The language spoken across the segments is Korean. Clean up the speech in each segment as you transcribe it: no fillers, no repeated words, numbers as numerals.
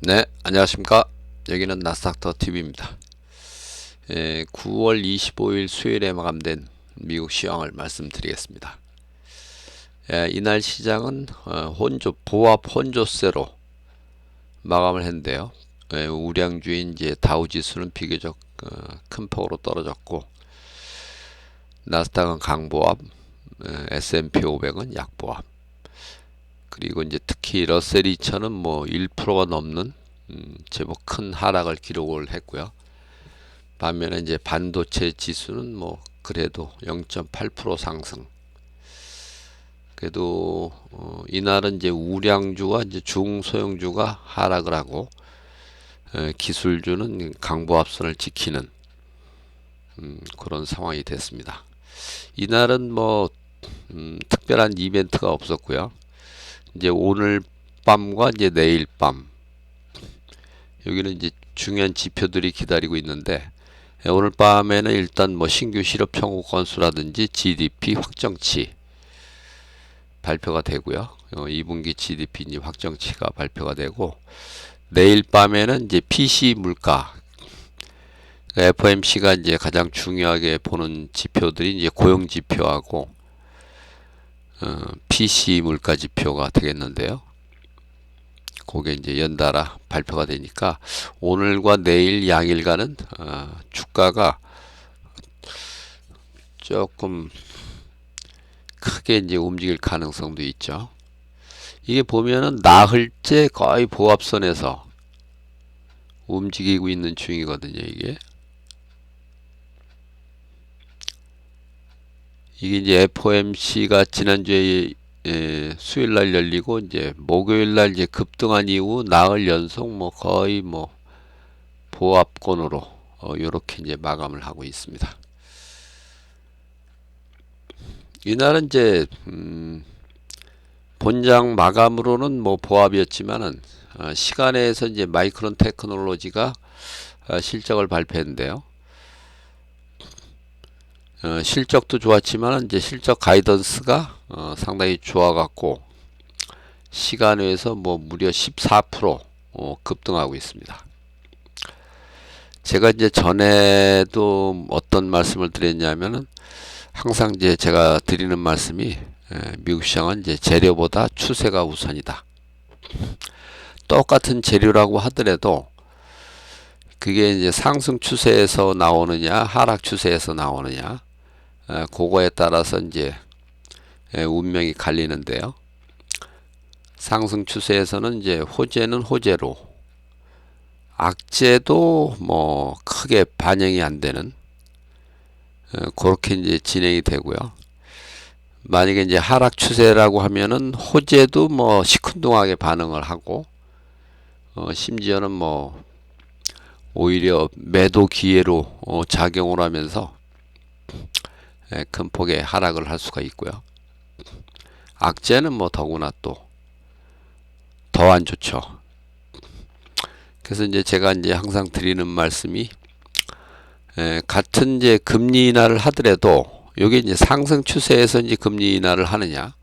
네, 안녕하십니까. 여기는 나스닥터 TV입니다. 9월 25일 수요일에 마감된 미국 시황을 말씀드리겠습니다. 이날 시장은 보합 혼조세로 마감을 했는데요. 우량주인 이제 다우지수는 비교적 큰 폭으로 떨어졌고, 나스닥은 강보합, S&P 500은 약보합. 그리고 이제 특히 러셀 2000은 뭐 1%가 넘는 제법 큰 하락을 기록을 했고요. 반면에 이제 반도체 지수는 뭐 그래도 0.8% 상승. 그래도 이날은 이제 우량주와 이제 중소형주가 하락을 하고 기술주는 강보합선을 지키는 그런 상황이 됐습니다. 이날은 뭐 특별한 이벤트가 없었고요. 이제 오늘 밤과 이제 내일 밤 여기는 이제 중요한 지표들이 기다리고 있는데 오늘 밤에는 일단 뭐 신규 실업 청구 건수라든지 GDP 확정치 발표가 되고요. 2분기 GDP 이제 확정치가 발표가 되고 내일 밤에는 이제 PC 물가 FOMC가 이제 가장 중요하게 보는 지표들이 이제 고용 지표하고 PC 물가 지표가 되겠는데요. 그게 이제 연달아 발표가 되니까 오늘과 내일 양일간은 주가가 조금 크게 이제 움직일 가능성도 있죠. 이게 보면은 나흘째 거의 보합선에서 움직이고 있는 중이거든요. 이게 이제 FOMC가 지난주에 수요일날 열리고 이제 목요일날 이제 급등한 이후 나흘 연속 뭐 거의 뭐 보합권으로 요렇게 이제 마감을 하고 있습니다. 이날은 이제 본장 마감으로는 뭐 보합이었지만은 시간에서 이제 마이크론 테크놀로지가 실적을 발표했는데요. 실적도 좋았지만 이제 실적 가이던스가 상당히 좋아갖고 시간외에서 뭐 무려 14% 급등하고 있습니다. 제가 이제 전에도 어떤 말씀을 드렸냐면은 항상 이제 제가 드리는 말씀이 미국 시장은 이제 재료보다 추세가 우선이다. 똑같은 재료라고 하더라도 그게 이제 상승 추세에서 나오느냐 하락 추세에서 나오느냐 그거에 따라서 이제 운명이 갈리는데요. 상승 추세에서는 이제 호재는 호재로 악재도 뭐 크게 반영이 안 되는 그렇게 이제 진행이 되고요. 만약에 이제 하락 추세라고 하면은 호재도 뭐 시큰둥하게 반응을 하고 심지어는 뭐 오히려 매도 기회로 작용을 하면서 큰 폭의 하락을 할 수가 있고요. 악재는 뭐 더구나 또 더 안 좋죠. 그래서 이제 제가 이제 항상 드리는 말씀이 같은 이제 금리 인하를 하더라도 여기 이제 상승 추세에서 이제 금리 인하를 하느냐.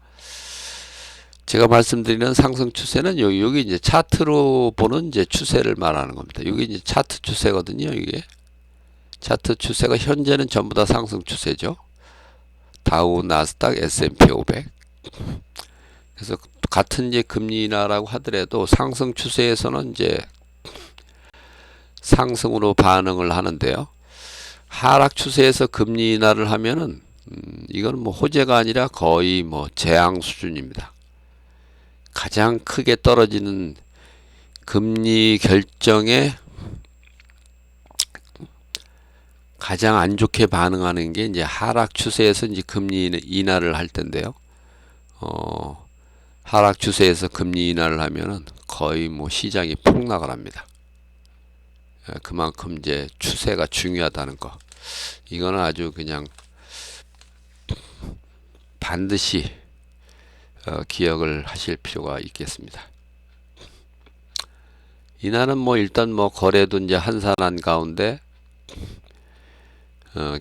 제가 말씀드리는 상승 추세는 여기 이제 차트로 보는 이제 추세를 말하는 겁니다. 여기 이제 차트 추세거든요. 이게 차트 추세가 현재는 전부 다 상승 추세죠. 다우, 나스닥, S&P 500. 그래서 같은 이제 금리 인하라고 하더라도 상승 추세에서는 이제 상승으로 반응을 하는데요. 하락 추세에서 금리 인하를 하면은 이건 뭐 호재가 아니라 거의 뭐 재앙 수준입니다. 가장 크게 떨어지는 금리 결정에 가장 안 좋게 반응하는 게 이제 하락 추세에서 이제 금리 인하를 할 텐데요. 하락 추세에서 금리 인하를 하면은 거의 뭐 시장이 폭락을 합니다. 그만큼 이제 추세가 중요하다는 거. 이거는 아주 그냥 반드시 기억을 하실 필요가 있겠습니다. 이날은 뭐 일단 뭐 거래도 이제 한산한 가운데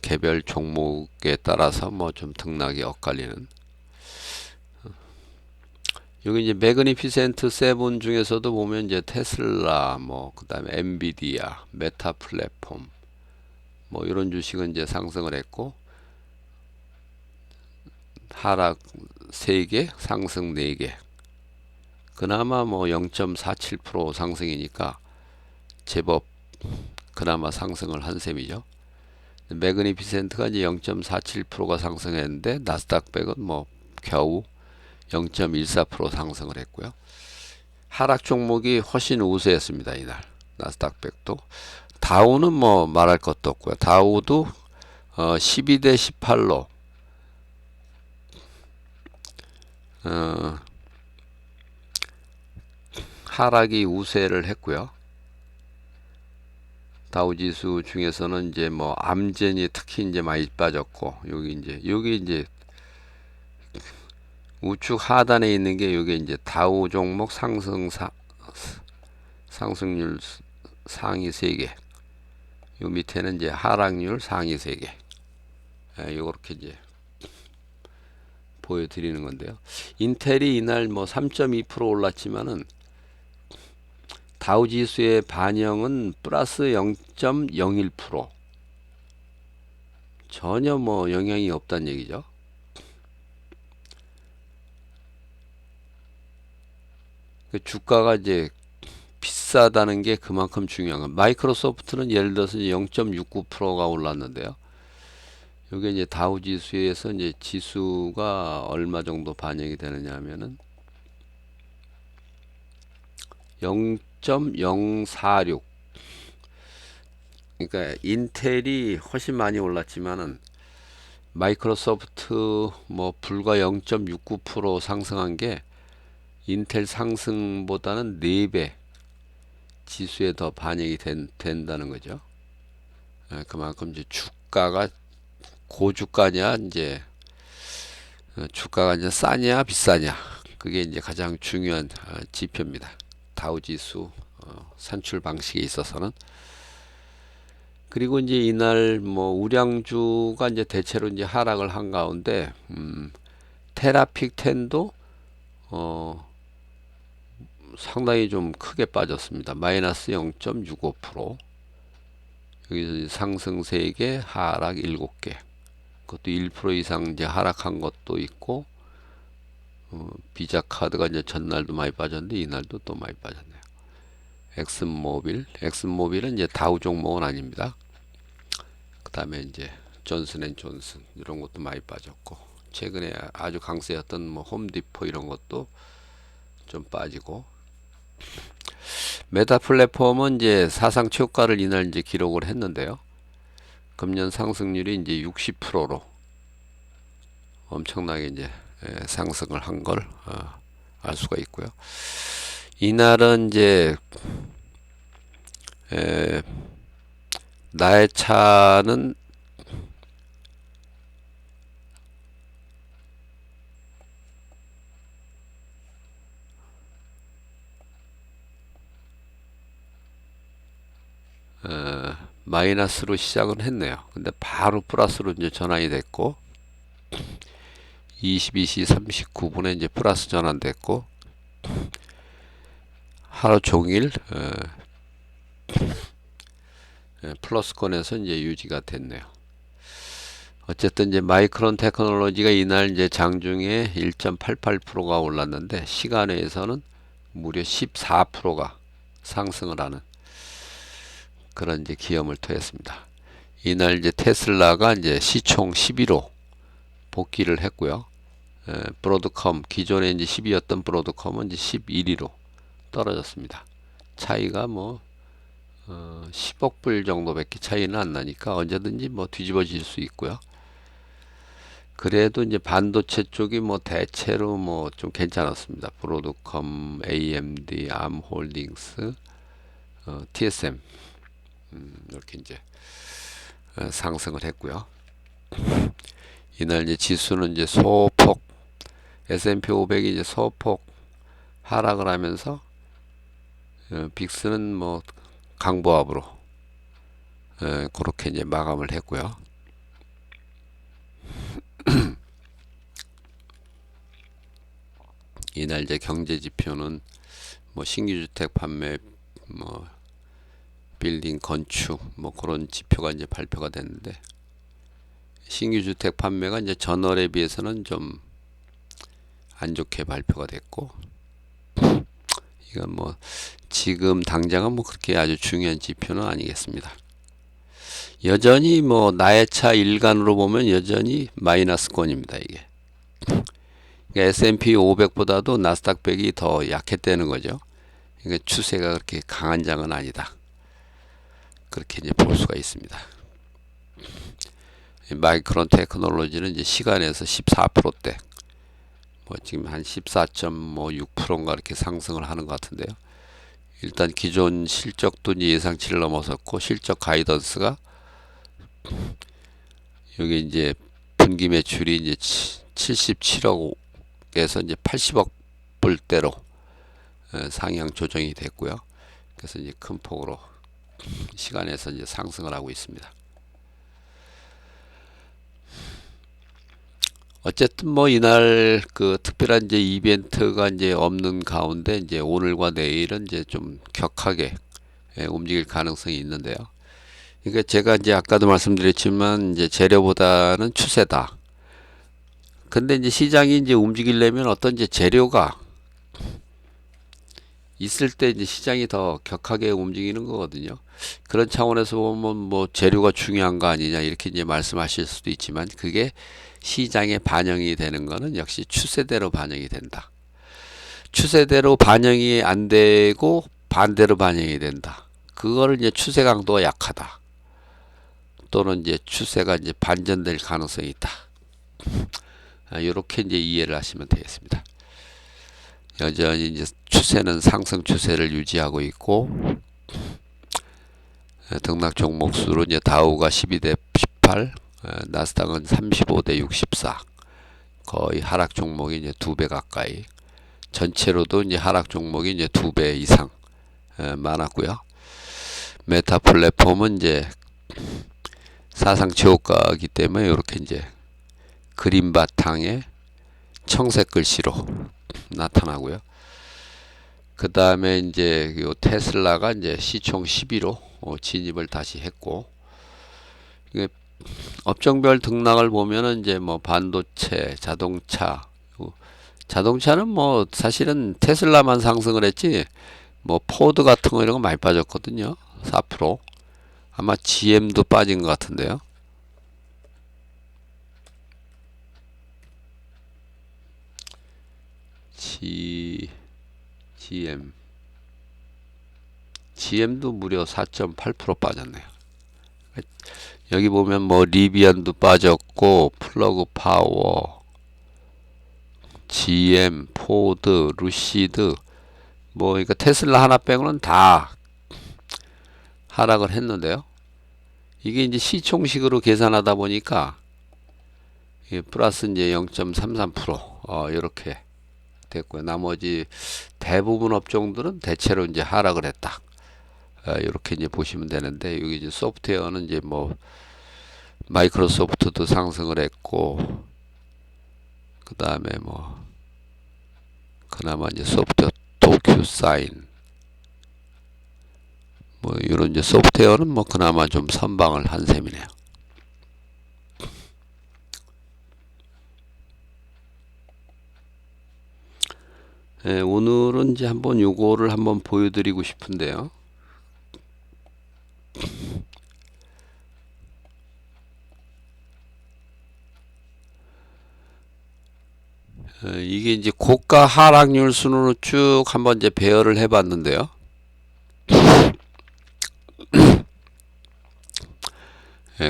개별 종목에 따라서 뭐 좀 등락이 엇갈리는 여기 이제 매그니피센트 세븐 중에서도 보면 이제 테슬라, 뭐 그다음에 엔비디아, 메타 플랫폼, 뭐 이런 주식은 이제 상승을 했고, 하락 3개, 상승 4개. 그나마 뭐 0.47% 상승이니까 제법 그나마 상승을 한 셈이죠. 매그니피센트가 이제 0.47%가 상승했는데 나스닥 백은 뭐 겨우 0.14% 상승을 했고요. 하락 종목이 훨씬 우세했습니다. 이날 나스닥 백도. 다우는 뭐 말할 것도 없고요. 다우도 12대 18로 하락이 우세를 했고요. 다우지수 중에서는 이제 뭐 암젠이 특히 이제 많이 빠졌고, 여기 이제 우측 하단에 있는 게 여기 이제 다우 종목 상승률 상위 3개. 요 밑에는 이제 하락률 상위 3개. 요렇게 이제 보여드리는 건데요. 인텔이 이날 뭐 3.2% 올랐지만은 다우 지수의 반영은 플러스 0.01%. 전혀 뭐 영향이 없다는 얘기죠. 주가가 이제 비싸다는 게 그만큼 중요한 건, 마이크로소프트는 예를 들어서 0.69%가 올랐는데요. 이게 이제 다우 지수에서 이제 지수가 얼마 정도 반영이 되느냐 하면은 0.046. 그러니까 인텔이 훨씬 많이 올랐지만은 마이크로소프트 뭐 불과 0.69% 상승한 게 인텔 상승보다는 4배 지수에 더 반영이 된다는 거죠. 그만큼 이제 주가가 고주가냐, 이제 주가가 이제 싸냐 비싸냐, 그게 이제 가장 중요한 지표입니다. 다우지수 산출 방식에 있어서는. 그리고 이제 이날 뭐 우량주가 이제 대체로 이제 하락을 한 가운데 테라픽 10도 상당히 좀 크게 빠졌습니다. 마이너스 0.65%. 여기 상승 3개, 하락 7개. 그것도 1% 이상 이제 하락한 것도 있고, 비자 카드가 이제 전날도 많이 빠졌는데 이날도 또 많이 빠졌네요. 엑슨모빌은 이제 다우 종목은 아닙니다. 그 다음에 이제 존슨앤존슨 이런 것도 많이 빠졌고, 최근에 아주 강세였던 뭐 홈디포 이런 것도 좀 빠지고, 메타 플랫폼은 이제 사상 최고가를 이날 이제 기록을 했는데요. 금년 상승률이 이제 60%로 엄청나게 이제 상승을 한 걸 알 수가 있고요. 이날은 이제 나의 차는 마이너스로 시작은 했네요. 근데 바로 플러스로 이제 전환이 됐고, 22시 39분에 이제 플러스 전환됐고, 하루 종일 플러스권에서 이제 유지가 됐네요. 어쨌든 이제 마이크론 테크놀로지가 이날 이제 장중에 1.88%가 올랐는데 시간에서는 무려 14%가 상승을 하는 그런 이제 기염을 토했습니다. 이날 이제 테슬라가 이제 시총 11호 복귀를 했고요. 브로드컴 기존에 이제 10위였던 브로드컴은 이제 11위로 떨어졌습니다. 차이가 뭐 10억 불 정도밖에 차이는 안 나니까 언제든지 뭐 뒤집어질 수 있고요. 그래도 이제 반도체 쪽이 뭐 대체로 뭐 좀 괜찮았습니다. 브로드컴, AMD, 암홀딩스, TSM 이렇게 이제 상승을 했고요. 이날 이제 지수는 이제 소폭 S&P 500이 이제 소폭 하락을 하면서 빅스는 뭐 강보합으로 그렇게 이제 마감을 했고요. 이날 이제 경제 지표는 뭐 신규 주택 판매, 뭐 빌딩 건축, 뭐 그런 지표가 이제 발표가 됐는데, 신규 주택 판매가 이제 전월에 비해서는 좀 안 좋게 발표가 됐고, 이건 뭐 지금 당장은 뭐 그렇게 아주 중요한 지표는 아니겠습니다. 여전히 뭐 나의 차 일간으로 보면 여전히 마이너스권입니다, 이게. 그러니까 S&P 500보다도 나스닥 100이 더 약했다는 거죠. 그러니까 추세가 그렇게 강한 장은 아니다, 그렇게 이제 볼 수가 있습니다. 마이크론 테크놀로지는 이제 시간에서 14%대, 뭐 지금 한 14.6%인가 이렇게 상승을 하는 것 같은데요. 일단 기존 실적도 이제 예상치를 넘어섰고, 실적 가이던스가 여기 이제 분기 매출이 이제 77억에서 이제 80억 불대로 상향 조정이 됐고요. 그래서 이제 큰 폭으로 시간에서 이제 상승을 하고 있습니다. 어쨌든 뭐 이날 그 특별한 이제 이벤트가 이제 없는 가운데 이제 오늘과 내일은 이제 좀 격하게 움직일 가능성이 있는데요. 그러니까 제가 이제 아까도 말씀드렸지만 이제 재료보다는 추세다. 근데 이제 시장이 이제 움직이려면 어떤 이제 재료가 있을 때 이제 시장이 더 격하게 움직이는 거거든요. 그런 차원에서 보면 뭐 재료가 중요한 거 아니냐 이렇게 이제 말씀하실 수도 있지만, 그게 시장에 반영이 되는 거는 역시 추세대로 반영이 된다. 추세대로 반영이 안 되고 반대로 반영이 된다. 그거를 이제 추세 강도가 약하다, 또는 이제 추세가 이제 반전될 가능성이 있다. 이렇게 이제 이해를 하시면 되겠습니다. 여전히 이제 추세는 상승 추세를 유지하고 있고, 등락 종목 수로 이제 다우가 12대 18, 나스닥은 35대 64, 거의 하락 종목이 이제 2배 가까이, 전체로도 이제 하락 종목이 이제 2배 이상 많았고요. 메타 플랫폼은 이제 사상 최고가이기 때문에 이렇게 이제 그린 바탕에 청색 글씨로 나타나고요. 그 다음에 이제 요 테슬라가 이제 시총 10위로 진입을 다시 했고, 이게 업종별 등락을 보면은 이제 뭐 반도체, 자동차, 자동차는 뭐 사실은 테슬라만 상승을 했지, 뭐 포드 같은 거 이런 거 많이 빠졌거든요. 4%. 아마 GM도 빠진 것 같은데요. GM도 무려 4.8% 빠졌네요. 여기 보면 뭐 리비안도 빠졌고, 플러그 파워, GM, 포드, 루시드, 뭐 그러니까 테슬라 하나 빼고는 다 하락을 했는데요. 이게 이제 시총식으로 계산하다 보니까 플러스 이제 0.33% 이렇게 됐고요. 나머지 대부분 업종들은 대체로 이제 하락을 했다. 이렇게 이제 보시면 되는데, 여기 이제 소프트웨어는 이제 뭐 마이크로소프트도 상승을 했고, 그 다음에 뭐 그나마 이제 소프트웨어 도큐사인, 뭐 이런 이제 소프트웨어는 뭐 그나마 좀 선방을 한 셈이네요. 오늘은 이제 한번 요거를 한번 보여드리고 싶은데요. 이게 이제 고가 하락률 순으로 쭉 한번 이제 배열을 해봤는데요.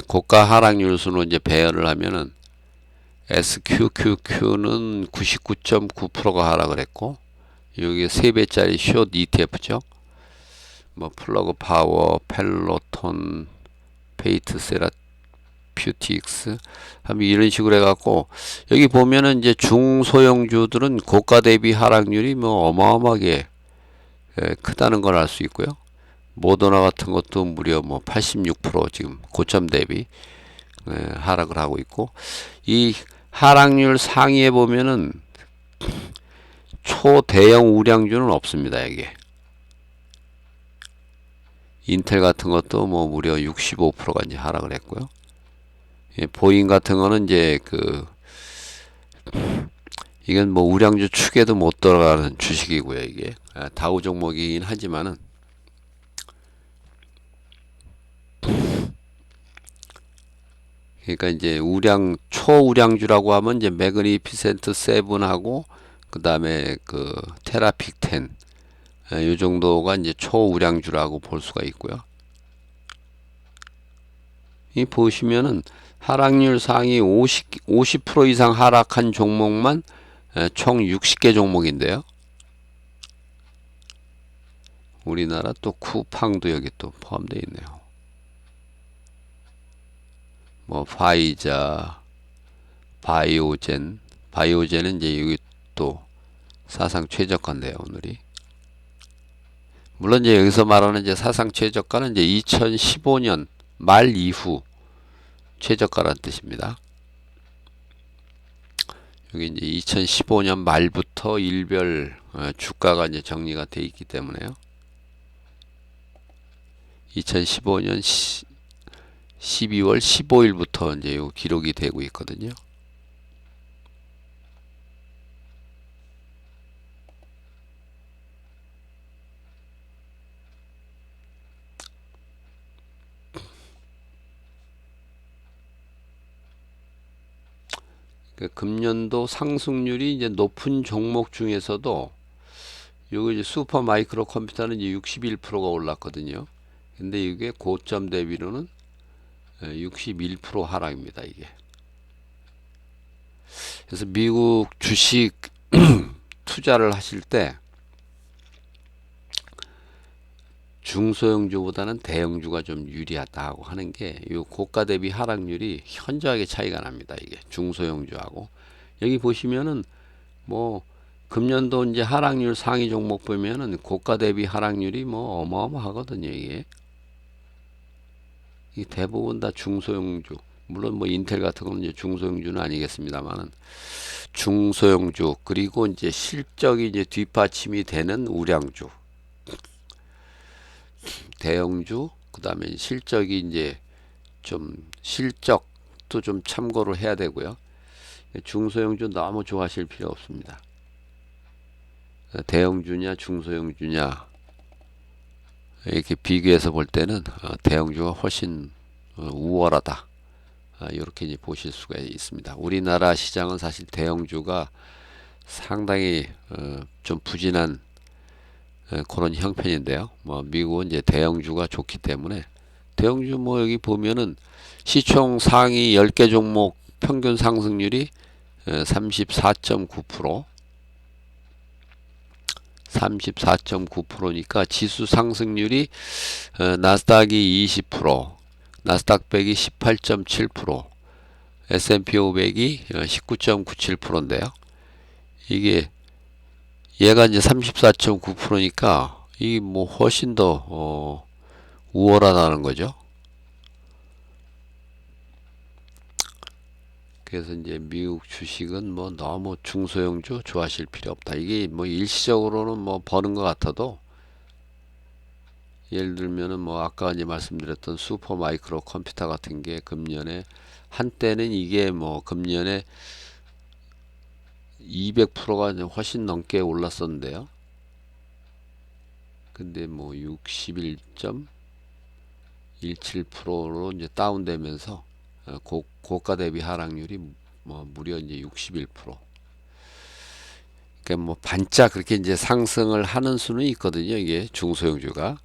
고가 하락률 순으로 이제 배열을 하면은 SQQQ는 99.9%가 하락을 했고, 여기 3배짜리 숏 ETF죠. 뭐 플러그 파워, 펠로톤, 페이트 세라퓨틱스 하면 이런 식으로 해갖고, 여기 보면은 이제 중소형주들은 고가 대비 하락률이 뭐 어마어마하게 크다는 걸 알 수 있고요. 모더나 같은 것도 무려 뭐 86% 지금 고점 대비 하락을 하고 있고, 이 하락률 상위에 보면은 초대형 우량주는 없습니다. 이게 인텔 같은 것도 뭐 무려 65%가 이제 하락을 했고요. 예, 보잉 같은 거는 이제 이건 뭐 우량주 축에도 못 들어가는 주식이고요. 이게 다우 종목이긴 하지만은 그러니까 이제 초우량주라고 하면 이제 매그니피센트 세븐하고 그 다음에 테라픽 10, 이 정도가 이제 초우량주라고 볼 수가 있고요. 이 보시면은 하락률 상위 50% 이상 하락한 종목만 총 60개 종목인데요. 우리나라 또 쿠팡도 여기 또 포함되어 있네요. 뭐 파이자, 바이오젠은 이제 여기 또 사상 최저가인데요, 오늘이. 물론 이제 여기서 말하는 이제 사상 최저가는 이제 2015년 말 이후 최저가란 뜻입니다. 여기 이제 2015년 말부터 일별 주가가 이제 정리가 돼 있기 때문에요. 2015년 12월 15일부터 이제 요 기록이 되고 있거든요. 금년도 상승률이 이제 높은 종목 중에서도 요거 이제 슈퍼 마이크로 컴퓨터는 이제 61%가 올랐거든요. 근데 이게 고점 대비로는 61% 하락입니다, 이게. 그래서 미국 주식 투자를 하실 때 중소형주보다는 대형주가 좀 유리하다고 하는 게 이 고가 대비 하락률이 현저하게 차이가 납니다. 이게 중소형주하고 여기 보시면은 뭐 금년도 이제 하락률 상위 종목 보면은 고가 대비 하락률이 뭐 어마어마하거든요. 이게 대부분 다 중소형주. 물론 뭐 인텔 같은 건 이제 중소형주는 아니겠습니다만은 중소형주 그리고 이제 실적이 이제 뒷받침이 되는 우량주. 대형주, 그 다음에 실적이 이제 좀 실적도 좀 참고를 해야 되고요. 중소형주 너무 좋아하실 필요 없습니다. 대형주냐 중소형주냐 이렇게 비교해서 볼 때는 대형주가 훨씬 우월하다. 이렇게 이제 보실 수가 있습니다. 우리나라 시장은 사실 대형주가 상당히 좀 부진한 그런 형편인데요. 뭐 미국은 이제 대형주가 좋기 때문에 대형주 뭐 여기 보면은 시총 상위 10개 종목 평균 상승률이 34.9% 34.9%니까 지수 상승률이 나스닥이 20%, 나스닥 100이 18.7%, S&P 500이 19.97%인데요. 이게 얘가 이제 34.9%니까 이 뭐 훨씬 더 우월하다는 거죠. 그래서 이제 미국 주식은 뭐 너무 중소형주 좋아하실 필요 없다. 이게 뭐 일시적으로는 뭐 버는 것 같아도 예를 들면은 뭐 아까 이제 말씀드렸던 슈퍼 마이크로 컴퓨터 같은 게 금년에 한때는 이게 뭐 금년에 200%가 훨씬 넘게 올랐었는데요. 근데 뭐 61.17%로 이제 다운되면서 고가 대비 하락률이 뭐 무려 이제 61%. 그러니까 뭐 반짝 그렇게 이제 상승을 하는 수는 있거든요. 이게 중소형주가.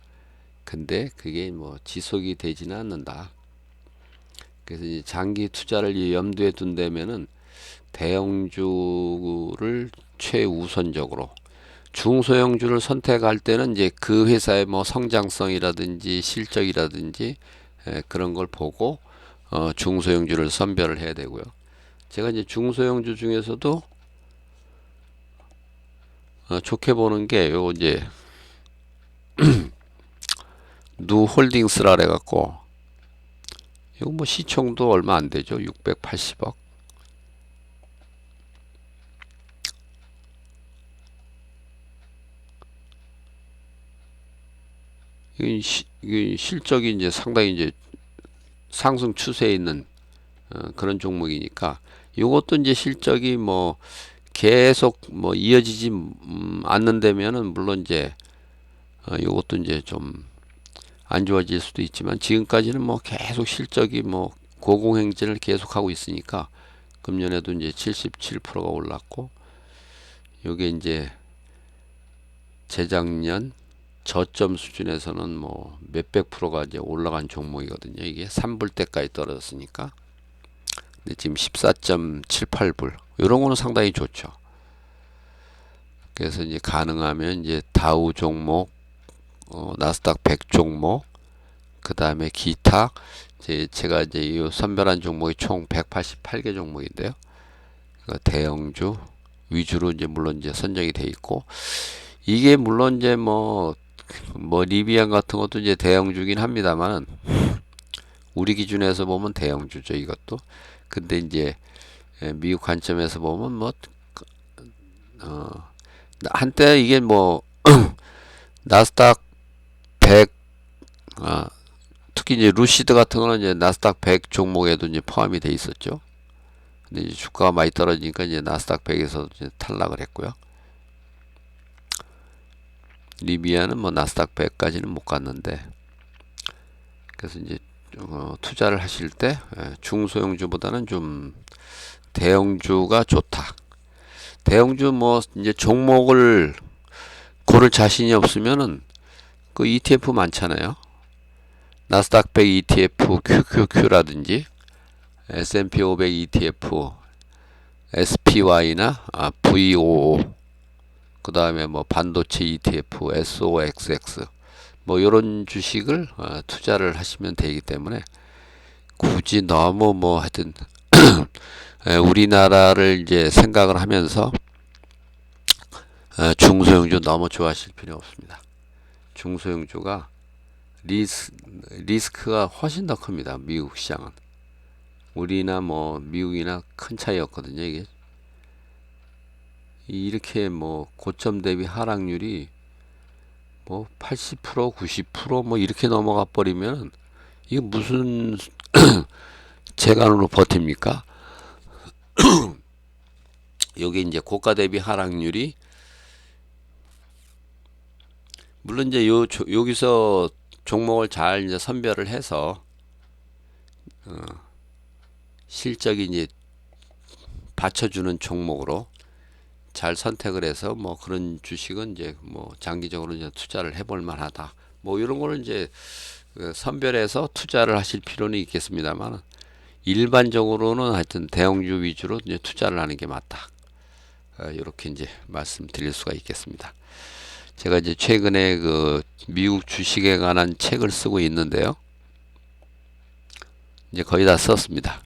근데 그게 뭐 지속이 되지는 않는다. 그래서 이제 장기 투자를 염두에 둔다면은 대형주를 최우선적으로 중소형주를 선택할 때는 이제 그 회사의 뭐 성장성이라든지 실적이라든지 그런 걸 보고 중소형주를 선별을 해야 되고요. 제가 이제 중소형주 중에서도 좋게 보는 게 요 이제 누홀딩스라 그래갖고 이거 뭐 시총도 얼마 안 되죠. 680억. 이게 실적이 이제 상당히 이제 상승 추세에 있는 그런 종목이니까 이것도 이제 실적이 뭐 계속 뭐 이어지지 않는다면은 물론 이제 이것도 이제 좀 안 좋아질 수도 있지만 지금까지는 뭐 계속 실적이 뭐 고공행진을 계속하고 있으니까 금년에도 이제 77%가 올랐고 요게 이제 재작년 저점 수준에서는 뭐 몇백 프로가 이제 올라간 종목이거든요. 이게 3불 때까지 떨어졌으니까. 근데 지금 14.78불. 이런 거는 상당히 좋죠. 그래서 이제 가능하면 이제 다우 종목, 나스닥 100 종목, 그 다음에 기타, 제가 이제 이 선별한 종목이 총 188개 종목인데요. 그러니까 대형주 위주로 이제 물론 이제 선정이 돼 있고, 이게 물론 이제 뭐 리비안 같은 것도 이제 대형주긴 합니다만은, 우리 기준에서 보면 대형주죠, 이것도. 근데 이제 미국 관점에서 보면 뭐, 한때 이게 뭐, 나스닥 100, 특히 이제 루시드 같은 거는 이제 나스닥 100 종목에도 이제 포함이 돼 있었죠. 근데 이제 주가가 많이 떨어지니까 이제 나스닥 100에서 이제 탈락을 했고요. 리비아는 뭐 나스닥 100까지는 못 갔는데, 그래서 이제 투자를 하실 때 중소형주보다는 좀 대형주가 좋다. 대형주 뭐 이제 종목을 고를 자신이 없으면은 그 ETF 많잖아요. 나스닥 100 ETF QQQ라든지 S&P 500 ETF SPY나 VOO, 그 다음에 뭐 반도체 ETF SOXX, 뭐 이런 주식을 투자를 하시면 되기 때문에 굳이 너무 뭐 하여튼 우리나라를 이제 생각을 하면서 중소형주 너무 좋아하실 필요 없습니다. 중소형주가 리스크가 훨씬 더 큽니다. 미국 시장은. 우리나 뭐 미국이나 큰 차이 없거든요. 이게 이렇게 뭐 고점 대비 하락률이 뭐 80%, 90%뭐 이렇게 넘어가 버리면 이게 무슨 재간으로 버팁니까? 여기 이제 고가 대비 하락률이 물론 이제 여기서 종목을 잘 이제 선별을 해서 실적이 이제 받쳐주는 종목으로 잘 선택을 해서 뭐 그런 주식은 이제 뭐 장기적으로 이제 투자를 해볼 만하다. 뭐 이런 거를 이제 선별해서 투자를 하실 필요는 있겠습니다만 일반적으로는 하여튼 대형주 위주로 이제 투자를 하는 게 맞다. 이렇게 이제 말씀드릴 수가 있겠습니다. 제가 이제 최근에 그 미국 주식에 관한 책을 쓰고 있는데요. 이제 거의 다 썼습니다.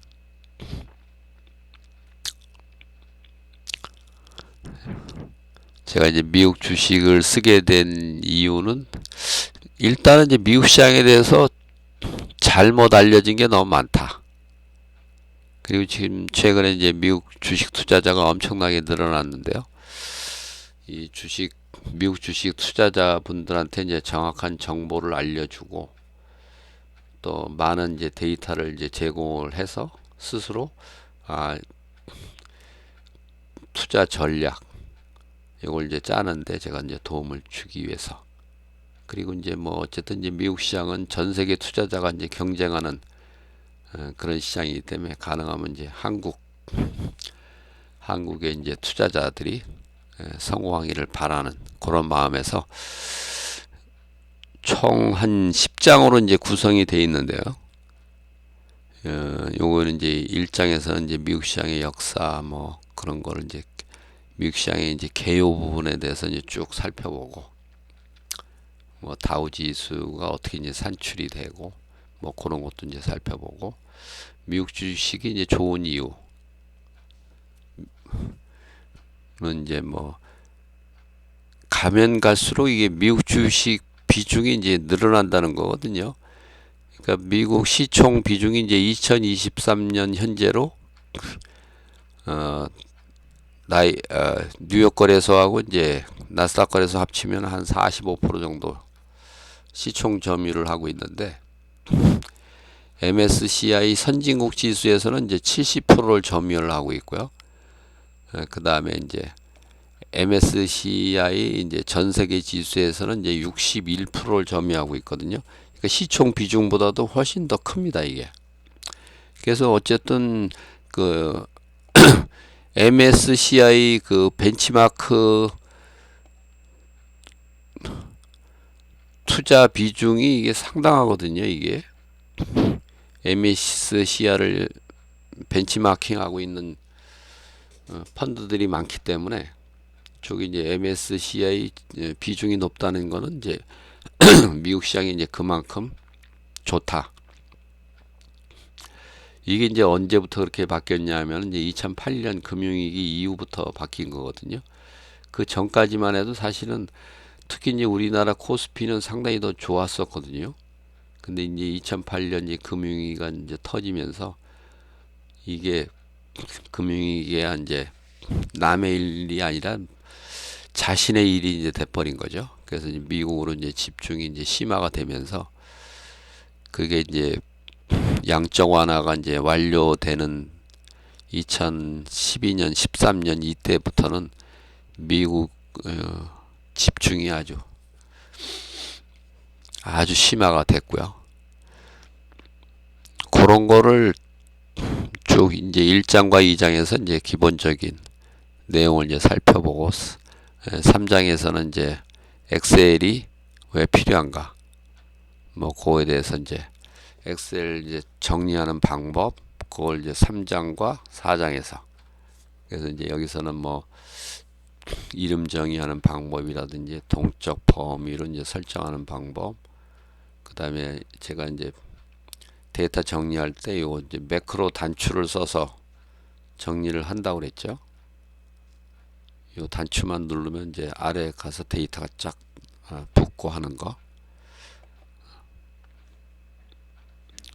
제가 이제 미국 주식을 쓰게 된 이유는 일단은 이제 미국 시장에 대해서 잘못 알려진 게 너무 많다. 그리고 지금 최근에 이제 미국 주식 투자자가 엄청나게 늘어났는데요. 이 미국 주식 투자자분들한테 이제 정확한 정보를 알려주고 또 많은 이제 데이터를 이제 제공을 해서 스스로 투자 전략 이걸 이제 짜는데 제가 이제 도움을 주기 위해서, 그리고 이제 뭐 어쨌든 이제 미국 시장은 전 세계 투자자가 이제 경쟁하는 그런 시장이기 때문에 가능하면 이제 한국의 이제 투자자들이 성공하기를 바라는 그런 마음에서 총 한 10장으로 이제 구성이 되어 있는데요. 요거는 이제 1장에서 이제 미국 시장의 역사 뭐 그런 거를 이제 미국 시장의 이제 개요 부분에 대해서 이제 쭉 살펴보고, 뭐 다우 지수가 어떻게 이제 산출이 되고 뭐 그런 것도 이제 살펴보고, 미국 주식이 이제 좋은 이유는 이제 뭐 가면 갈수록 이게 미국 주식 비중이 이제 늘어난다는 거거든요. 그러니까 미국 시총 비중이 이제 2023년 현재로 뉴욕 거래소하고 이제 나스닥 거래소 합치면 한 45% 정도 시총 점유를 하고 있는데 MSCI 선진국 지수에서는 이제 70%를 점유를 하고 있고요. 그 다음에 이제 MSCI 이제 전 세계 지수에서는 이제 61%를 점유하고 있거든요. 그러니까 시총 비중보다도 훨씬 더 큽니다, 이게. 그래서 어쨌든 그 MSCI 그 벤치마크 투자 비중이 이게 상당하거든요, 이게. MSCI를 벤치마킹하고 있는 펀드들이 많기 때문에 저기 이제 MSCI 비중이 높다는 거는 이제 미국 시장이 이제 그만큼 좋다. 이게 이제 언제부터 그렇게 바뀌었냐면 이제 2008년 금융위기 이후부터 바뀐 거거든요. 그 전까지만 해도 사실은 특히 이제 우리나라 코스피는 상당히 더 좋았었거든요. 근데 이제 2008년 이제 금융위기가 이제 터지면서 이게 금융위기가 이제 남의 일이 아니라 자신의 일이 이제 돼버린 거죠. 그래서 이제 미국으로 이제 집중이 이제 심화가 되면서 그게 이제 양적 완화가 이제 완료되는 2012년, 13년 이때부터는 미국 집중이 아주 심화가 됐고요. 그런 거를 쭉 이제 1장과 2장에서 이제 기본적인 내용을 이제 살펴보고 3장에서는 이제 엑셀이 왜 필요한가 뭐 그거에 대해서 이제 엑셀 이제 정리하는 방법 그걸 이제 3장과 4장에서 그래서 이제 여기서는 뭐 이름 정의하는 방법이라든지 동적 범위로 이제 설정하는 방법 그 다음에 제가 이제 데이터 정리할 때 요 이제 매크로 단추를 써서 정리를 한다고 그랬죠. 요 단추만 누르면 이제 아래에 가서 데이터가 쫙 붙고 하는 거.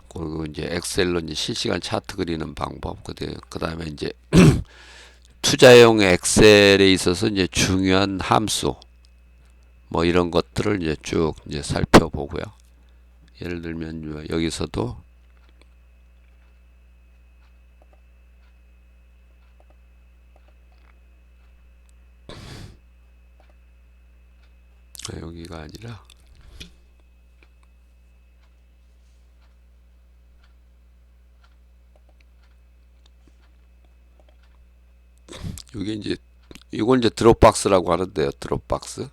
그리고 이제 엑셀로 이제 실시간 차트 그리는 방법. 그 다음에 이제 투자용 엑셀에 있어서 이제 중요한 함수 뭐 이런 것들을 이제 쭉 이제 살펴보고요. 예를 들면 여기서도 여기가 아니라 이게 이제 이걸 이제 드롭박스라고 하는데요. 드롭박스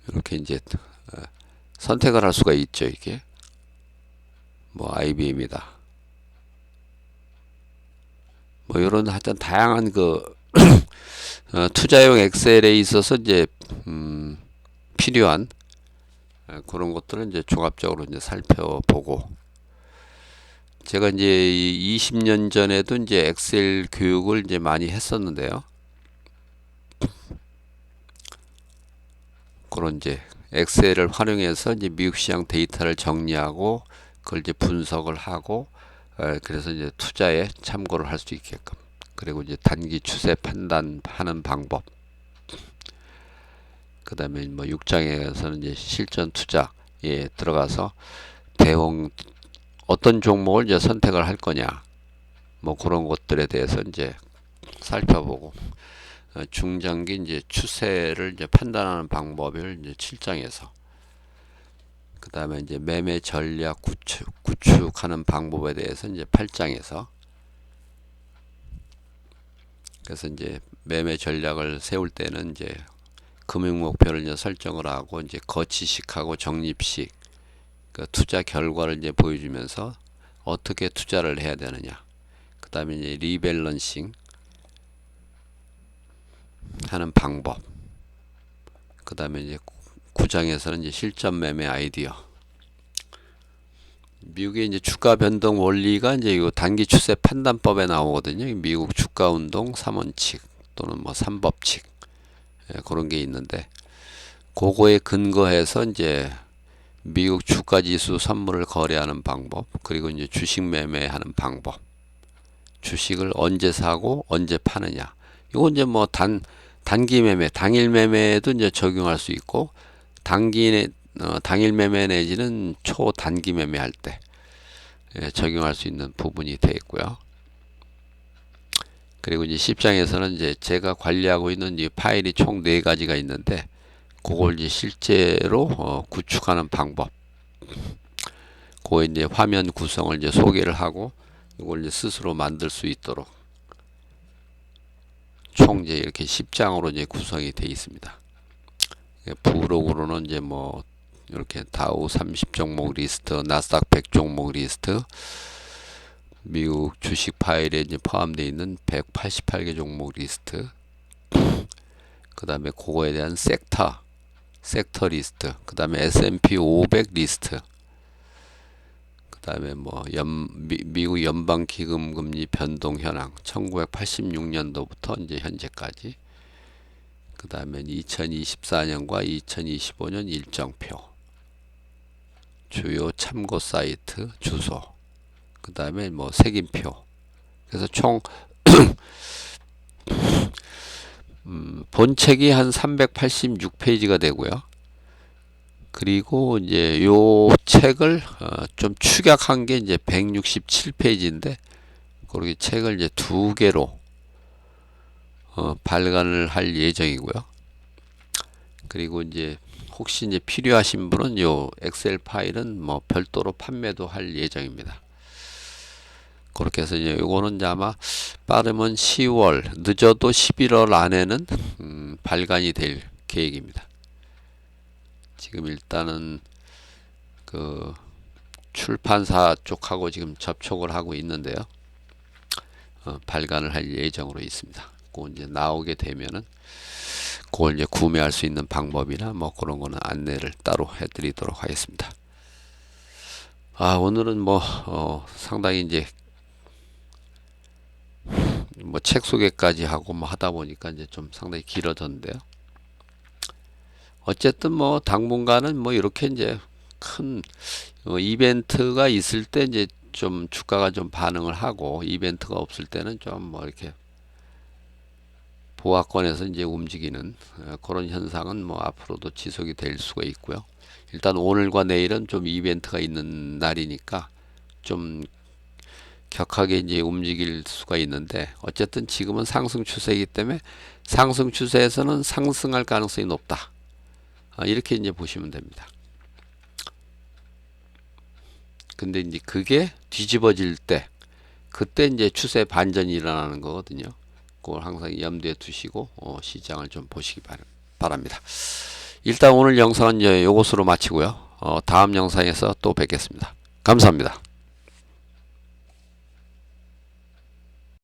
이렇게 이제 선택을 할 수가 있죠. 이게 뭐 IBM이다. 뭐 이런 하여튼 다양한 그 투자용 엑셀에 있어서 이제 필요한 그런 것들은 이제 종합적으로 이제 살펴보고 제가 이제 20년 전에도 이제 엑셀 교육을 이제 많이 했었는데요. 그런 이제 엑셀을 활용해서 이제 미국 시장 데이터를 정리하고 그걸 이제 분석을 하고 그래서 이제 투자에 참고를 할 수 있게끔 그리고 이제 단기 추세 판단하는 방법 그 다음에 뭐 6장에서는 이제 실전 투자에 들어가서 대응 어떤 종목을 이제 선택을 할 거냐 뭐 그런 것들에 대해서 이제 살펴보고 중장기 이제 추세를 이제 판단하는 방법을 이제 7장에서 그 다음에 이제 매매 전략 구축하는 방법에 대해서 이제 8장에서 그래서 이제 매매 전략을 세울 때는 이제 금융 목표를 이제 설정을 하고 이제 거치식하고 적립식 그 투자 결과를 이제 보여주면서 어떻게 투자를 해야 되느냐. 그 다음에 이제 리밸런싱 하는 방법. 그 다음에 이제 9장에서는 이제 실전 매매 아이디어. 미국의 이제 주가 변동 원리가 이제 이 단기 추세 판단법에 나오거든요. 미국 주가 운동 3원칙 또는 뭐 3법칙 그런 게 있는데 그거에 근거해서 이제 미국 주가 지수 선물을 거래하는 방법 그리고 이제 주식 매매하는 방법 주식을 언제 사고 언제 파느냐 이건 이제 뭐 단기 매매, 당일 매매도 이제 적용할 수 있고 당일 매매 내지는 초단기 매매할 때 적용할 수 있는 부분이 되어 있고요. 그리고 이제 10장에서는 이제 제가 관리하고 있는 이 파일이 총 4가지가 있는데 그걸 이제 실제로 구축하는 방법, 그 이제 화면 구성을 이제 소개를 하고 이걸 이제 스스로 만들 수 있도록 총 이제 이렇게 10장으로 이제 구성이 되어 있습니다. 부록으로는 이제 뭐 이렇게 다우 30 종목 리스트, 나스닥 100 종목 리스트, 미국 주식 파일에 이제 포함되어 있는 188개 종목 리스트, 그 다음에 그거에 대한 섹터 리스트, 그 다음에 S&P 500 리스트, 그 다음에 뭐 미국 연방기금금리 변동 현황 1986년도부터 이제 현재까지, 그 다음에 2024년과 2025년 일정표, 주요 참고 사이트 주소, 그 다음에 뭐 색인표. 그래서 총 본책이 한 386페이지가 되고요. 그리고 이제 요 책을 좀 축약한 게 이제 167페이지인데 그렇게 책을 이제 2개로 발간을 할 예정이고요. 그리고 이제 혹시 이제 필요하신 분은 요 엑셀 파일은 뭐 별도로 판매도 할 예정입니다. 그렇게 해서 이제 요거는 이제 아마 빠르면 10월, 늦어도 11월 안에는 발간이 될 계획입니다. 지금 일단은 그 출판사 쪽하고 지금 접촉을 하고 있는데요. 발간을 할 예정으로 있습니다. 그거 이제 나오게 되면은 그걸 이제 구매할 수 있는 방법이나 뭐 그런 거는 안내를 따로 해드리도록 하겠습니다. 오늘은 뭐 상당히 이제 뭐 책 소개까지 하고 뭐 하다 보니까 이제 좀 상당히 길어졌는데요. 어쨌든 뭐 당분간은 뭐 이렇게 이제 큰 이벤트가 있을 때 이제 좀 주가가 좀 반응을 하고, 이벤트가 없을 때는 좀 뭐 이렇게 보합권에서 이제 움직이는 그런 현상은 뭐 앞으로도 지속이 될 수가 있고요. 일단 오늘과 내일은 좀 이벤트가 있는 날이니까 좀 격하게 이제 움직일 수가 있는데, 어쨌든 지금은 상승 추세이기 때문에 상승 추세에서는 상승할 가능성이 높다. 이렇게 이제 보시면 됩니다. 근데 이제 그게 뒤집어질 때, 그때 이제 추세 반전이 일어나는 거거든요. 그걸 항상 염두에 두시고 시장을 좀 보시기 바랍니다. 일단 오늘 영상은 이제 요것으로 마치고요. 다음 영상에서 또 뵙겠습니다. 감사합니다.